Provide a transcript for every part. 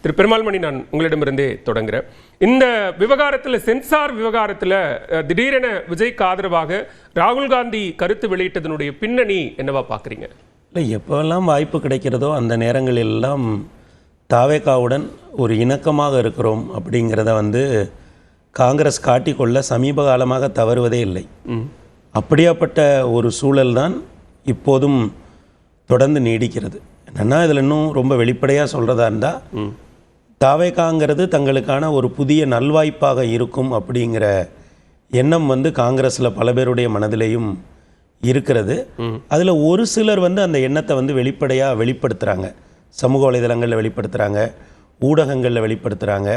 திரு பெருமாள்மணி, நான் உங்களிடமிருந்தே தொடங்குறேன். இந்த விவகாரத்தில், சென்சார் விவகாரத்தில் திடீரென விஜய்க்கு ஆதரவாக ராகுல் காந்தி கருத்து வெளியிட்டதனுடைய பின்னணி என்னவா பார்க்குறீங்க? இல்லை, எப்போல்லாம் வாய்ப்பு கிடைக்கிறதோ அந்த நேரங்களெல்லாம் தாவேகாவுடன் ஒரு இணக்கமாக இருக்கிறோம் அப்படிங்கிறத காங்கிரஸ் காட்டிக்கொள்ள சமீப காலமாக தவறுவதே இல்லை. அப்படியாப்பட்ட ஒரு சூழல் தான் இப்போதும் தொடர்ந்து நீடிக்கிறது. என்னென்னா, இதில் இன்னும் ரொம்ப வெளிப்படையாக சொல்கிறதா இருந்தால், தாவேகாங்கிறது தங்களுக்கான ஒரு புதிய நல்வாய்ப்பாக இருக்கும் அப்படிங்கிற எண்ணம் காங்கிரஸில் பல பேருடைய மனதிலேயும் இருக்கிறது. அதில் ஒரு சிலர் அந்த எண்ணத்தை வெளிப்படையாக வெளிப்படுத்துகிறாங்க. சமூக வலைதளங்களில் வெளிப்படுத்துகிறாங்க, ஊடகங்களில் வெளிப்படுத்துகிறாங்க.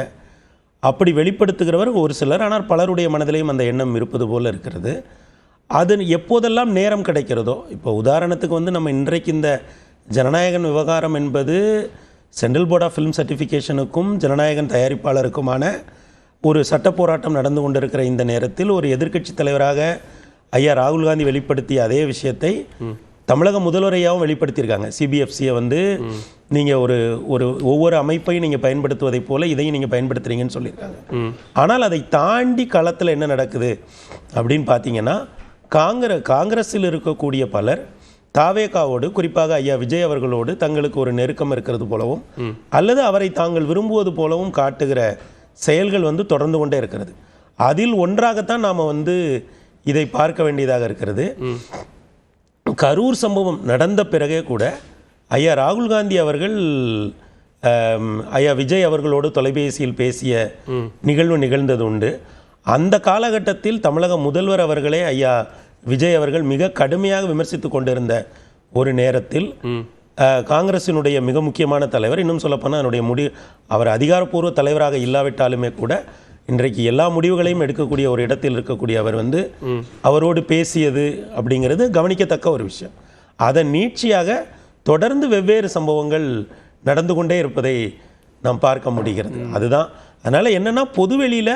அப்படி வெளிப்படுத்துகிறவர் ஒரு சிலர். ஆனால் பலருடைய மனதிலேயும் அந்த எண்ணம் இருப்பது போல் இருக்கிறது. அது எப்போதெல்லாம் நேரம் கிடைக்கிறதோ, இப்போ உதாரணத்துக்கு நம்ம இன்றைக்கு இந்த ஜனநாயகன் விவகாரம் என்பது சென்ட்ரல் போர்ட் ஆஃப் ஃபிலிம் சர்டிஃபிகேஷனுக்கும் ஜனநாயகன் தயாரிப்பாளருக்குமான ஒரு சட்ட போராட்டம் நடந்து கொண்டிருக்கிற இந்த நேரத்தில் ஒரு எதிர்க்கட்சி தலைவராக ஐயா ராகுல் காந்தி வெளிப்படுத்திய அதே விஷயத்தை தமிழக முதல்வரையாகவும் வெளிப்படுத்தியிருக்காங்க. சிபிஎஃப்சியை நீங்கள் ஒரு ஒவ்வொரு அமைப்பையும் நீங்கள் பயன்படுத்துவதை போல இதையும் நீங்கள் பயன்படுத்துகிறீங்கன்னு சொல்லியிருக்காங்க. ஆனால் அதை தாண்டி களத்தில் என்ன நடக்குது அப்படின்னு பார்த்தீங்கன்னா, காங்கிரஸில் இருக்கக்கூடிய பலர் தாவேகாவோடு, குறிப்பாக ஐயா விஜய் அவர்களோடு தங்களுக்கு ஒரு நெருக்கம் இருக்கிறது போலவும் அல்லது அவரை தாங்கள் விரும்புவது போலவும் காட்டுகிற செயல்கள் தொடர்ந்து கொண்டே இருக்கிறது. அதில் ஒன்றாகத்தான் நாம் இதை பார்க்க வேண்டியதாக இருக்கிறது. கரூர் சம்பவம் நடந்த பிறகே கூட ஐயா ராகுல் காந்தி அவர்கள் ஐயா விஜய் அவர்களோடு தொலைபேசியில் பேசிய நிகழ்வு நிகழ்ந்தது உண்டு. அந்த காலகட்டத்தில் தமிழக முதல்வர் அவர்களே ஐயா விஜய் அவர்கள் மிக கடுமையாக விமர்சித்து கொண்டிருந்த ஒரு நேரத்தில் காங்கிரசினுடைய மிக முக்கியமான தலைவர், இன்னும் சொல்லப்போனால் அவர் அதிகாரப்பூர்வ தலைவராக இல்லாவிட்டாலுமே கூட இன்றைக்கு எல்லா முடிவுகளையும் எடுக்கக்கூடிய ஒரு இடத்தில் இருக்கக்கூடிய அவர் அவரோடு பேசியது அப்படிங்கிறது கவனிக்கத்தக்க ஒரு விஷயம். அதன் நீட்சியாக தொடர்ந்து வெவ்வேறு சம்பவங்கள் நடந்து கொண்டே இருப்பதை நாம் பார்க்க முடிகிறது. அதுதான். அதனால் என்னென்னா, பொதுவெளியில்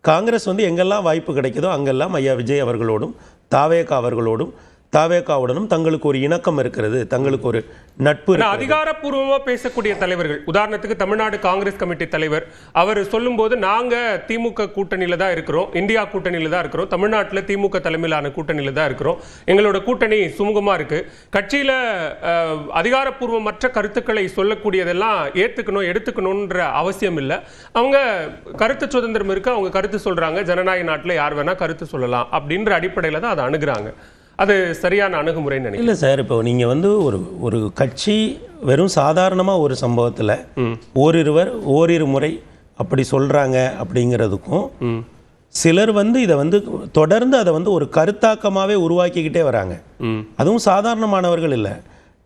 காங்கிரஸ் எங்கெல்லாம் வாய்ப்பு கிடைக்குதோ அங்கெல்லாம் ஐயா விஜய் அவர்களோடும் தாவேகா அவர்களோடும் தாவேகாவுடனும் தங்களுக்கு ஒரு இணக்கம் இருக்கிறது, தங்களுக்கு ஒரு நட்பு. அதிகாரப்பூர்வமாக பேசக்கூடிய தலைவர்கள், உதாரணத்துக்கு தமிழ்நாடு காங்கிரஸ் கமிட்டி தலைவர் அவர் சொல்லும்போது, நாங்கள் திமுக கூட்டணியில் தான் இருக்கிறோம், இந்தியா கூட்டணியில் தான் இருக்கிறோம், தமிழ்நாட்டில் திமுக தலைமையிலான கூட்டணியில் தான் இருக்கிறோம், எங்களோட கூட்டணி சுமூகமாக இருக்குது, கட்சியில் அதிகாரப்பூர்வமற்ற கருத்துக்களை சொல்லக்கூடியதெல்லாம் ஏற்றுக்கணும் எடுத்துக்கணுன்ற அவசியம் இல்லை, அவங்க கருத்து சுதந்திரம் இருக்குது, அவங்க கருத்து சொல்கிறாங்க, ஜனநாயக நாட்டில் யார் வேணால் கருத்து சொல்லலாம் அப்படின்ற அடிப்படையில் தான் அதை அணுகிறாங்க. அது சரியான அணுகுமுறை நினைக்கிறேன். இல்லை சார், இப்போ நீங்கள் ஒரு கட்சி வெறும் சாதாரணமாக ஒரு சம்பவத்தில் ஓரிரு முறை அப்படி சொல்கிறாங்க அப்படிங்கிறதுக்கும், சிலர் இதை தொடர்ந்து அதை ஒரு கருத்தாக்கமாகவே உருவாக்கிக்கிட்டே வராங்க. அதுவும் சாதாரணமானவர்கள் இல்லை.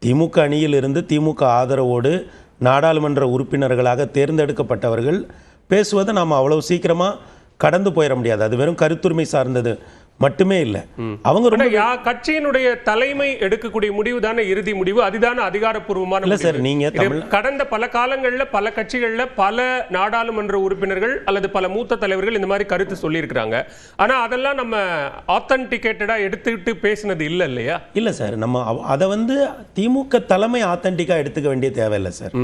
திமுக அணியிலிருந்து திமுக ஆதரவோடு நாடாளுமன்ற உறுப்பினர்களாக தேர்ந்தெடுக்கப்பட்டவர்கள் பேசுவதை நாம் அவ்வளவு சீக்கிரமாக கடந்து போயிட முடியாது. அது வெறும் கருத்துரிமை சார்ந்தது மட்டுமே இல்லை. அவங்க கட்சியினுடைய தலைமை எடுக்கக்கூடிய முடிவு தானே இறுதி முடிவு, அதுதானே அதிகாரப்பூர்வமான. இல்லை சார், நீங்க கடந்த பல காலங்களில் பல கட்சிகளில் பல நாடாளுமன்ற உறுப்பினர்கள் அல்லது பல மூத்த தலைவர்கள் இந்த மாதிரி கருத்து சொல்லியிருக்கிறாங்க. ஆனா அதெல்லாம் நம்ம ஆத்தன்டிகேட்டடா எடுத்துக்கிட்டு பேசினது இல்லை இல்லையா? இல்லை சார், நம்ம அதை திமுக தலைமை ஆத்தன்டிக்கா எடுத்துக்க வேண்டிய தேவையில்லை சார்.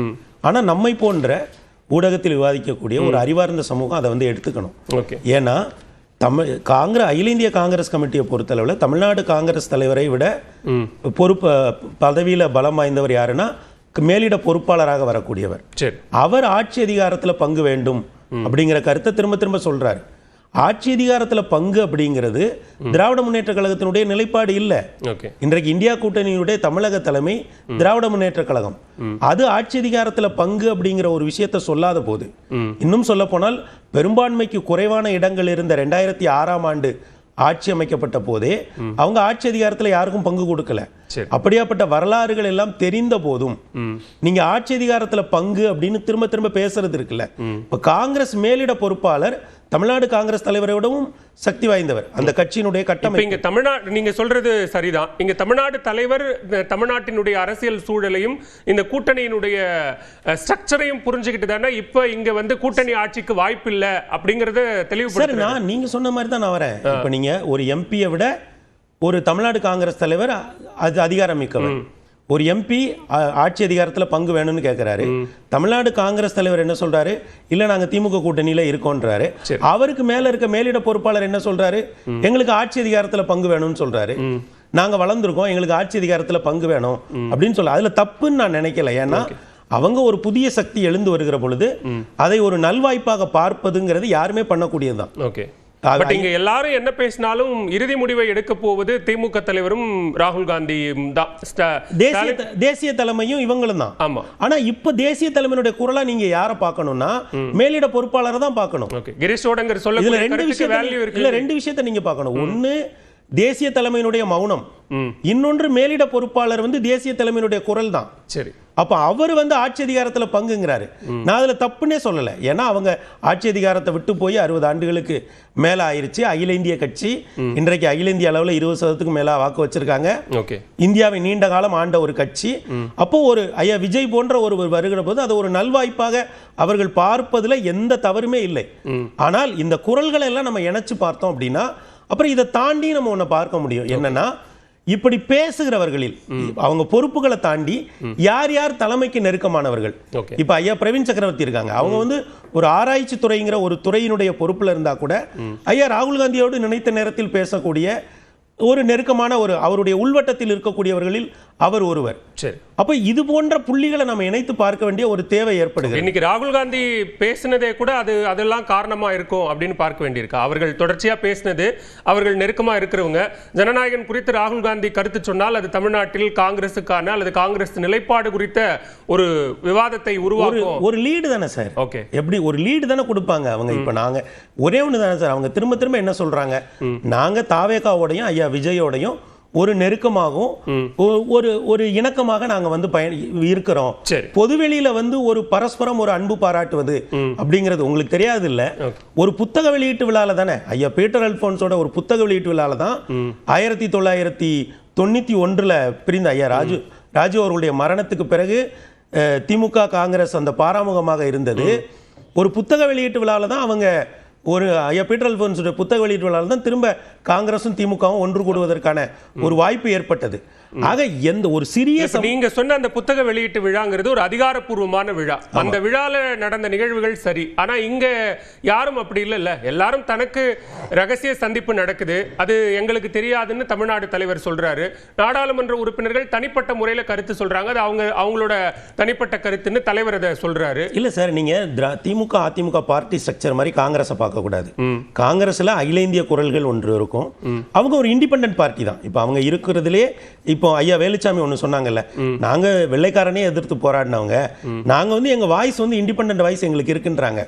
ஆனா நம்மை போன்ற ஊடகத்தில் விவாதிக்கக்கூடிய ஒரு அறிவார்ந்த சமூகம் அதை எடுத்துக்கணும். ஏன்னா அகில இந்திய காங்கிரஸ் கமிட்டியை பொறுத்தளவில் தமிழ்நாடு காங்கிரஸ் தலைவரை விட பதவியில் பலம் வாய்ந்தவர் யாருன்னா மேலிட பொறுப்பாளராக வரக்கூடியவர். அவர் ஆட்சி அதிகாரத்தில் பங்கு வேண்டும் அப்படிங்கிற கருத்தை திரும்ப திரும்ப சொல்றாரு. ஆட்சி அதிகாரத்தில் பங்கு அப்படிங்கிறது திராவிட முன்னேற்ற கழகத்தினுடைய நிலைப்பாடு இல்லை. இன்றைக்கு இந்தியா கூட்டணியினுடைய தமிழக தலைமை திராவிட முன்னேற்ற கழகம். அது ஆட்சி அதிகாரத்தில் பங்கு அப்படிங்கிற ஒரு விஷயத்தை சொல்லாத போது, இன்னும் சொல்ல போனால் பெரும்பான்மைக்கு குறைவான இடங்கள் இருந்த 2006ஆம் ஆண்டு ஆட்சி அமைக்கப்பட்ட போதே அவங்க ஆட்சி அதிகாரத்தில் யாருக்கும் பங்கு கொடுக்கல. அப்படியாப்பட்ட வரலாறுகள் எல்லாம் தெரிந்த போதும் நீங்க ஆட்சி அதிகாரத்தில் பங்கு அப்படின்னு திரும்ப திரும்ப பேசுறது இருக்குல்ல. இப்ப காங்கிரஸ் மேலிட பொறுப்பாளர் தமிழ்நாடு காங்கிரஸ் தலைவரை விடவும் சக்தி வாய்ந்தவர் அந்த கட்சியினுடைய கட்டமைப்பு. இங்க தமிழ்நாடு நீங்க சொல்றது சரிதான். இங்க தமிழ்நாடு தலைவர் தமிழ்நாட்டினுடைய அரசியல் சூழலையும் இந்த கூட்டணியினுடைய ஸ்ட்ரக்சரையும் புரிஞ்சுக்கிட்டு தானே இப்ப இங்க கூட்டணி ஆட்சிக்கு வாய்ப்பு இல்லை அப்படிங்கறத தெளிவுபடுத்துறேன். நீங்க சொன்ன மாதிரி தான் நான் வரேன். இப்ப நீங்க ஒரு எம்பியை விட ஒரு தமிழ்நாடு காங்கிரஸ் தலைவர் அது அதிகாரம் மிக்கவர், ஒரு எம்பி ஆட்சி அதிகாரத்தில் பங்கு வேணும்னு கேட்குறாரு. தமிழ்நாடு காங்கிரஸ் தலைவர் என்ன சொல்றாரு? இல்லை நாங்கள் திமுக கூட்டணியில் இருக்கோன்றாரு. அவருக்கு மேலே இருக்க மேலிட பொறுப்பாளர் என்ன சொல்றாரு? எங்களுக்கு ஆட்சி அதிகாரத்தில் பங்கு வேணும்னு சொல்றாரு. நாங்கள் வளர்ந்துருக்கோம், எங்களுக்கு ஆட்சி அதிகாரத்தில் பங்கு வேணும் அப்படின்னு சொல்ல. அதில் தப்புன்னு நான் நினைக்கல. ஏன்னா அவங்க ஒரு புதிய சக்தி எழுந்து வருகிற பொழுது அதை ஒரு நல்வாய்ப்பாக பார்ப்பதுங்கிறது யாருமே பண்ணக்கூடியதுதான். ஓகே, பட் இங்க எல்லாரும் என்ன பேசினாலும் இறுதி முடிவை எடுக்க போவது திமுக தலைவரும் ராகுல் காந்தியும் தான். தேசிய தலைமையும் இவங்களும் தான். ஆமா. ஆனா இப்ப தேசிய தலைமையினுடைய குரலா நீங்க யாரை பார்க்கணும்னா மேலிட பொறுப்பாளரை தான் பார்க்கணும். கிரீஷ் ஓடங்கர் சொல்ல இதுல ரெண்டு விஷயத்தை நீங்க பார்க்கணும். ஒன்னு தேசிய தலைமையினுடைய மௌனம், இன்னொன்று மேலிட பொறுப்பாளர் தேசிய தலைமையினுடைய குரல் தான். சரி, அப்ப அவர் ஆட்சி அதிகாரத்தில் பங்குங்கிறாரு. நான் அதுல தப்புன்னே சொல்லல. ஏன்னா அவங்க ஆட்சி அதிகாரத்தை விட்டு போய் 60 ஆண்டுகளுக்கு மேல ஆயிருச்சு. அகில இந்திய கட்சி இன்றைக்கு அகில இந்திய அளவில் 20% மேல வாக்கு வச்சிருக்காங்க. இந்தியாவை நீண்ட காலம் ஆண்ட ஒரு கட்சி. அப்போ ஒரு ஐயா விஜய் போன்ற ஒருவர் வருகிற போது அதை ஒரு நல்வாய்ப்பாக அவர்கள் பார்ப்பதுல எந்த தவறுமே இல்லை. ஆனால் இந்த குரல்களை எல்லாம் நம்ம இணைச்சு பார்த்தோம் அப்படின்னா அப்புறம் இதை தாண்டி நம்ம ஒன்ன பார்க்க முடியும். என்னன்னா இப்படி பேசுகிறவர்களில் அவங்க பொறுப்புகளை தாண்டி யார் யார் தலைமைக்கு நெருக்கமானவர்கள். இப்ப ஐயா பிரவீன் சக்கரவர்த்தி இருக்காங்க. அவங்க ஒரு ஆராய்ச்சி துறைங்கிற ஒரு துறையினுடைய பொறுப்புல இருந்தா கூட ஐயா ராகுல் காந்தியோடு நினைத்த நேரத்தில் பேசக்கூடிய ஒரு நெருக்கமான ஒரு அவருடைய உள்வட்டத்தில் இருக்கக்கூடியவர்களில் அவர் ஒருவர். சரி, அப்ப இது போன்ற புள்ளிகளை நம்ம இணைத்து பார்க்க வேண்டிய ஒரு தேவை ஏற்படுகிறது. இன்னைக்கு ராகுல் காந்தி பேசினதே கூட அதெல்லாம் காரணமா இருக்கும் அப்படின்னு பார்க்க வேண்டியிருக்கு. அவர்கள் தொடர்ச்சியா பேசினது, அவர்கள் நெருக்கமா இருக்கிறவங்க. ஜனநாயகன் குறித்து ராகுல் காந்தி கருத்து சொன்னால் அது தமிழ்நாட்டில் காங்கிரசுக்கான அல்லது காங்கிரஸ் நிலைப்பாடு குறித்த ஒரு விவாதத்தை உருவாக்கும். ஒரு லீடு தானே சார். ஓகே, எப்படி ஒரு லீடு தானே கொடுப்பாங்க அவங்க. இப்ப நாங்க ஒரே ஒன்று தானே சார். அவங்க திரும்ப திரும்ப என்ன சொல்றாங்க? நாங்க தாவேகாவோடையும் ஐயா விஜயோடையும் ஒரு நெருக்கமாகவும் ஒரு இணக்கமாக நாங்க இருக்கிறோம். பொதுவெளியில ஒரு பரஸ்பரம் ஒரு அன்பு பாராட்டுவது அப்படிங்கிறது உங்களுக்கு தெரியாது இல்ல. ஒரு புத்தக வெளியீட்டு விழால தானே ஐயா பீட்டர் அல்போன்ஸோட ஒரு புத்தக வெளியீட்டு விழால தான் 1991 பிரிந்த ஐயா ராஜு அவர்களுடைய மரணத்துக்கு பிறகு திமுக காங்கிரஸ் அந்த பாராமுகமாக இருந்தது. ஒரு புத்தக வெளியீட்டு விழால தான் அவங்க ஒரு ஐயா பீட்டர் அல்போன்ஸோட புத்தக வெளியீட்டு விழாவில் தான் திரும்ப காங்கிரஸும் திமுகவும் ஒன்று கூடுவதற்கான ஒரு வாய்ப்பு ஏற்பட்டது. ஆக எந்த ஒரு சிறிய நீங்க சொன்ன அந்த புத்தக வெளியீட்டு விழாங்கிறது ஒரு அதிகாரப்பூர்வமான விழா. அந்த விழால நடந்த நிகழ்வுகள் சரி, ஆனா இங்க யாரும் அப்படி இல்ல. எல்லாரும் தனக்கு ரகசிய சந்திப்பு நடக்குது, அது எங்களுக்கு தெரியாதுன்னு தமிழ்நாடு தலைவர் சொல்றாரு. நாடாளுமன்ற உறுப்பினர்கள் தனிப்பட்ட முறையில கருத்து சொல்றாங்க, அது அவங்களோட தனிப்பட்ட கருத்துன்னு தலைவர் அதை சொல்றாரு. இல்ல சார், நீங்க திமுக அதிமுக பார்ட்டி ஸ்ட்ரக்சர் மாதிரி காங்கிரஸை பார்க்க கூடாது. காங்கிரஸ்ல அகில இந்திய குரல்கள் ஒன்று இருக்கும். அவங்க ஒரு இண்டிபெண்டன்ட் பார்ட்டி தான். இப்ப அவங்க இருக்கிறதுலே இப்போ ஐயா வேலுச்சாமி ஒன்று சொன்னாங்கல்ல, நாங்க வெள்ளைக்காரனே எதிர்த்து போராடினவங்க, நாங்க எங்க வாய்ஸ் இண்டிபெண்டன்ட் வாய்ஸ் எங்களுக்கு இருக்குன்றாங்க.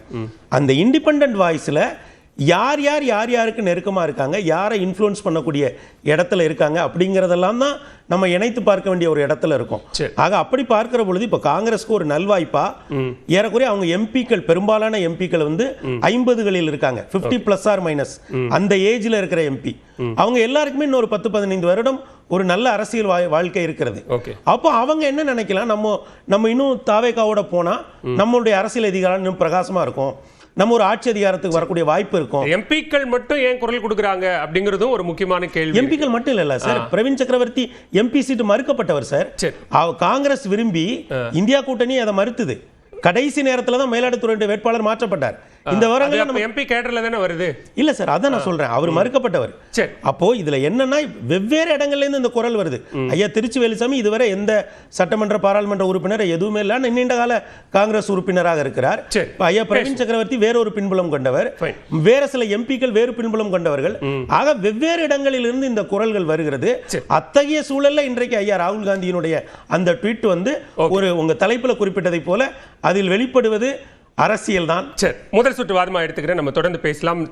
அந்த இண்டிபெண்டன்ட் வாய்ஸ்ல யார் யாருக்கு நெருக்கமா இருக்காங்க, யாரை இன்ஃப்ளூயன்ஸ் பண்ணக்கூடிய இடத்துல இருக்காங்க அப்படிங்கிறதெல்லாம் தான் நம்ம இணைத்து பார்க்க வேண்டிய ஒரு இடத்துல இருக்கும். ஆக அப்படி பார்க்கிற பொழுது இப்ப காங்கிரஸ்க்கு ஒரு நல்வாய்ப்பா ஏறக்குறைய அவங்க எம்பிக்கள் பெரும்பாலான எம்பிக்கள் 50களில் இருக்காங்க, 50± அந்த ஏஜ்ல இருக்கிற எம்பி. அவங்க எல்லாருக்குமே இன்னொரு 10-15 வருடம் ஒரு நல்ல அரசியல் வாழ்க்கை இருக்கிறது. அப்போ அவங்க என்ன நினைக்கலாம், நம்ம இன்னும் தாவேகாவோட போனா நம்மளுடைய அரசியல் அதிகாரம் இன்னும் பிரகாசமா இருக்கும், நம்ம ஒரு ஆட்சி அதிகாரத்துக்கு வரக்கூடிய வாய்ப்பு இருக்கும். எம்பிக்கள் மட்டும் ஏன் குரல் கொடுக்குறாங்க அப்படிங்கிறதும் ஒரு முக்கியமான கேள்வி. எம்பிக்கள் மட்டும் இல்ல சார், பிரவீன் சக்கரவர்த்தி எம்பி சீட் மறுக்கப்பட்டவர் சார். காங்கிரஸ் விரும்பி இந்தியா கூட்டணி அதை மறுத்தது. கடைசி நேரத்துல தான் மயிலாடுதுறை வேட்பாளர் மாற்றப்பட்டார். இந்த விவரங்கள் நம்ம எம்பி கேடர்ல தானே வருது. இல்ல சார், அதான் நான் சொல்றேன், அவர் மறுக்கப்பட்டவர். அப்போ இதுல என்னன்னா வெவ்வேறு இடங்கள்ல இருந்து இந்த குரல் வருது. ஐயா திருச்சி வேலுசாமி இதுவரை எந்த சட்டமன்ற பாராளுமன்ற உறுப்பினர் எதுவுமே இல்ல, நீண்ட கால காங்கிரஸ் உறுப்பினராக இருக்கிறார். ஐயா பிரவீன் சக்கரவர்த்தி வேறொரு பின்புலம் கொண்டவர், வேற சில எம்பிக்கள் வேறு பின்புலம் கொண்டவர்கள். ஆக வெவ்வேறு இடங்களில் இருந்து இந்த குரல்கள் வருகிறது. அத்தகைய சூழல்ல இன்றைக்கு ஐயா ராகுல் காந்தியினுடைய அந்த ட்வீட் ஒரு உங்க தலைப்புல குறிப்பிட்டதை போல அதில் வெளிப்படுவது அரசியல் தான். முதல் சுற்று வாதமா எடுத்துக்கிறேன், நம்ம தொடர்ந்து பேசலாம்.